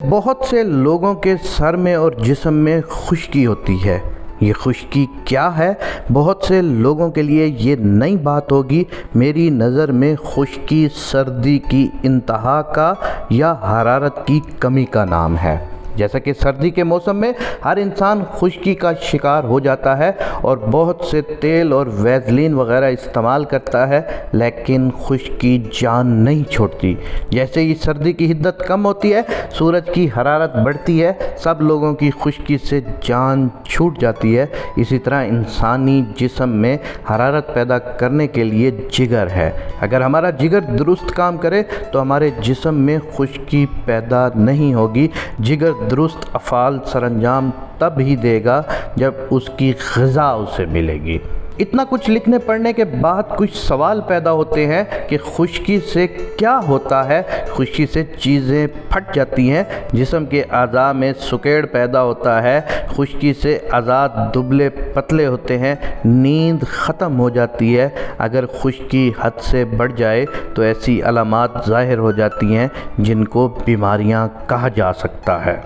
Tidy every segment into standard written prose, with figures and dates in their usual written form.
بہت سے لوگوں کے سر میں اور جسم میں خشکی ہوتی ہے۔ یہ خشکی کیا ہے؟ بہت سے لوگوں کے لیے یہ نئی بات ہوگی۔ میری نظر میں خشکی سردی کی انتہا کا یا حرارت کی کمی کا نام ہے۔ جیسا کہ سردی کے موسم میں ہر انسان خشکی کا شکار ہو جاتا ہے اور بہت سے تیل اور ویزلین وغیرہ استعمال کرتا ہے، لیکن خشکی جان نہیں چھوڑتی۔ جیسے ہی سردی کی حدت کم ہوتی ہے، سورج کی حرارت بڑھتی ہے، سب لوگوں کی خشکی سے جان چھوٹ جاتی ہے۔ اسی طرح انسانی جسم میں حرارت پیدا کرنے کے لیے جگر ہے۔ اگر ہمارا جگر درست کام کرے تو ہمارے جسم میں خشکی پیدا نہیں ہوگی۔ جگر درست افعال سر انجام تب ہی دے گا جب اس کی غذا اسے ملے گی۔ اتنا کچھ لکھنے پڑھنے کے بعد کچھ سوال پیدا ہوتے ہیں کہ خشکی سے کیا ہوتا ہے؟ خشکی سے چیزیں پھٹ جاتی ہیں، جسم کے اعضاء میں سکیڑ پیدا ہوتا ہے، خشکی سے اعضاء دبلے پتلے ہوتے ہیں، نیند ختم ہو جاتی ہے۔ اگر خشکی حد سے بڑھ جائے تو ایسی علامات ظاہر ہو جاتی ہیں جن کو بیماریاں کہا جا سکتا ہے۔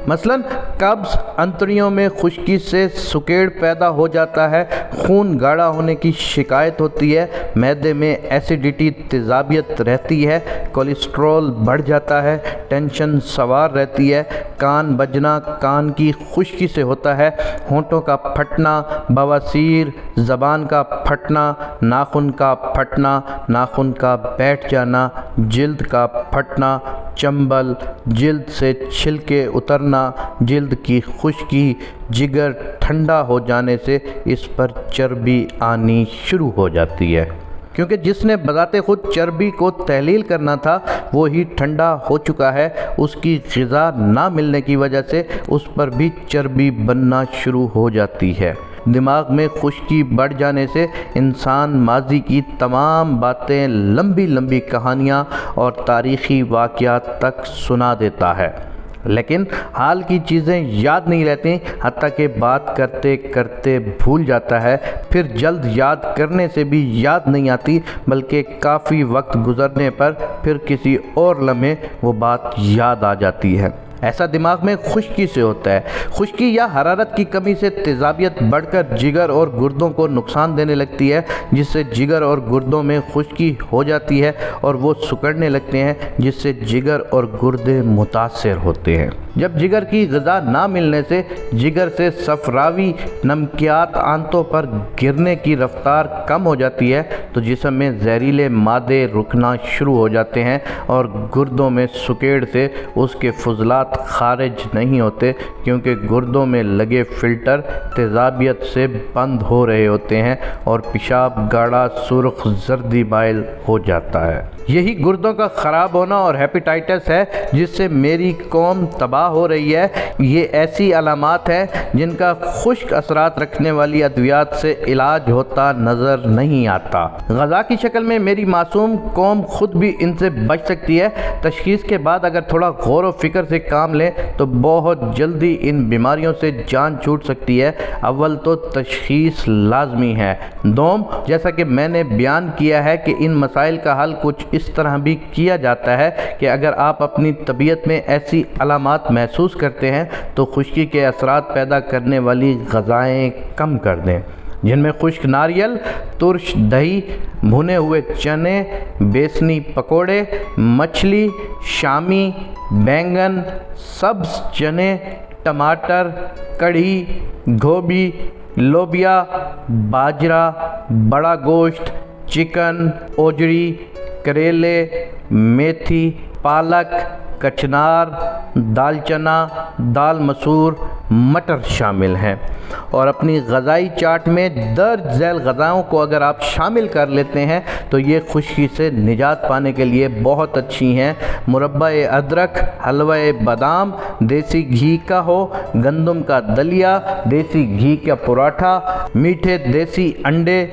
مثلاً قبض، انتڑیوں میں خشکی سے سکیڑ پیدا ہو جاتا ہے، خون گاڑھا ہونے کی شکایت ہوتی ہے، معدے میں ایسیڈیٹی تیزابیت رہتی ہے، کولیسٹرول بڑھ جاتا ہے، ٹینشن سوار رہتی ہے، کان بجنا کان کی خشکی سے ہوتا ہے، ہونٹوں کا پھٹنا، بواسیر، زبان کا پھٹنا، ناخن کا پھٹنا، ناخن کا بیٹھ جانا، جلد کا پھٹنا، چنبل، جلد سے چھلکے اترنا، جلد کی خشکی، جگر ٹھنڈا ہو جانے سے اس پر چربی آنی شروع ہو جاتی ہے، کیونکہ جس نے بذات خود چربی کو تحلیل کرنا تھا وہ ہی ٹھنڈا ہو چکا ہے۔ اس کی غذا نہ ملنے کی وجہ سے اس پر بھی چربی بننا شروع ہو جاتی ہے۔ دماغ میں خشکی بڑھ جانے سے انسان ماضی کی تمام باتیں، لمبی لمبی کہانیاں اور تاریخی واقعات تک سنا دیتا ہے، لیکن حال کی چیزیں یاد نہیں رہتی، حتیٰ کہ بات کرتے کرتے بھول جاتا ہے، پھر جلد یاد کرنے سے بھی یاد نہیں آتی، بلکہ کافی وقت گزرنے پر پھر کسی اور لمحے وہ بات یاد آ جاتی ہے۔ ایسا دماغ میں خشکی سے ہوتا ہے۔ خشکی یا حرارت کی کمی سے تیزابیت بڑھ کر جگر اور گردوں کو نقصان دینے لگتی ہے، جس سے جگر اور گردوں میں خشکی ہو جاتی ہے اور وہ سکڑنے لگتے ہیں، جس سے جگر اور گردے متاثر ہوتے ہیں۔ جب جگر کی غذا نہ ملنے سے جگر سے صفراوی نمکیات آنتوں پر گرنے کی رفتار کم ہو جاتی ہے تو جسم میں زہریلے مادے رکنا شروع ہو جاتے ہیں اور گردوں میں سکیڑ سے اس کے فضلات خارج نہیں ہوتے، کیونکہ گردوں میں لگے فلٹر تیزابیت سے بند ہو رہے ہوتے ہیں اور پیشاب گاڑھا سرخ زردی مائل ہو جاتا ہے۔ یہی گردوں کا خراب ہونا اور ہیپیٹائٹس ہے جس سے میری قوم تباہ ہو رہی ہے۔ یہ ایسی علامات ہیں جن کا خشک اثرات رکھنے والی ادویات سے علاج ہوتا نظر نہیں آتا۔ غذا کی شکل میں میری معصوم قوم خود بھی ان سے بچ سکتی ہے۔ تشخیص کے بعد اگر تھوڑا غور و فکر سے کام لیں تو بہت جلدی ان بیماریوں سے جان چھوٹ سکتی ہے۔ اول تو تشخیص لازمی ہے۔ دوم، جیسا کہ میں نے بیان کیا ہے کہ ان مسائل کا حل کچھ اس طرح بھی کیا جاتا ہے کہ اگر آپ اپنی طبیعت میں ایسی علامات محسوس کرتے ہیں تو خشکی کے اثرات پیدا کرنے والی غذائیں کم کر دیں، جن میں خشک ناریل، ترش دہی، بھنے ہوئے چنے، بیسنی پکوڑے، مچھلی، شامی، بینگن، سبز چنے، ٹماٹر، کڑھی، گوبھی، لوبیا، باجرہ، بڑا گوشت، چکن، اوجڑی، کریلے، میتھی، پالک، کچنار، دال چنا، دال مسور، مٹر شامل ہیں۔ اور اپنی غذائی چارٹ میں درج ذیل غذاؤں کو اگر آپ شامل کر لیتے ہیں تو یہ خشکی سے نجات پانے کے لیے بہت اچھی ہیں۔ مربع ادرک، حلوہ بادام، دیسی گھی کا ہو، گندم کا دلیا، دیسی گھی کا پراٹھا، میٹھے دیسی انڈے،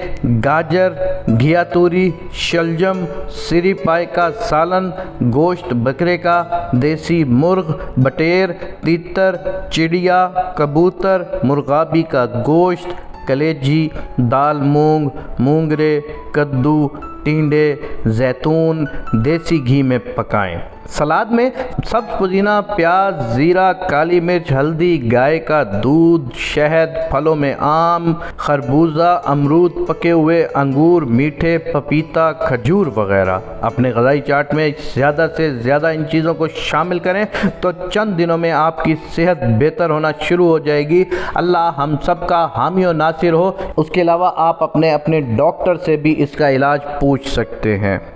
گاجر، گھیا توری، شلجم، سری پائے کا سالن، گوشت بکرے کا، دیسی مرغ، بٹیر، تیتر، چڑیا، کبوتر، مرغابی کا گوشت، کلیجی، دال مونگ، مونگرے، کدو، ٹینڈے، زیتون، دیسی گھی میں پکائیں۔ سلاد میں سبز پودینہ، پیاز، زیرہ، کالی مرچ، ہلدی، گائے کا دودھ، شہد، پھلوں میں آم، خربوزہ، امرود، پکے ہوئے انگور، میٹھے پپیتا، کھجور وغیرہ۔ اپنے غذائی چارٹ میں زیادہ سے زیادہ ان چیزوں کو شامل کریں تو چند دنوں میں آپ کی صحت بہتر ہونا شروع ہو جائے گی۔ اللہ ہم سب کا حامی و ناصر ہو۔ اس کے علاوہ آپ اپنے ڈاکٹر سے بھی اس کا علاج پوچھ سکتے ہیں۔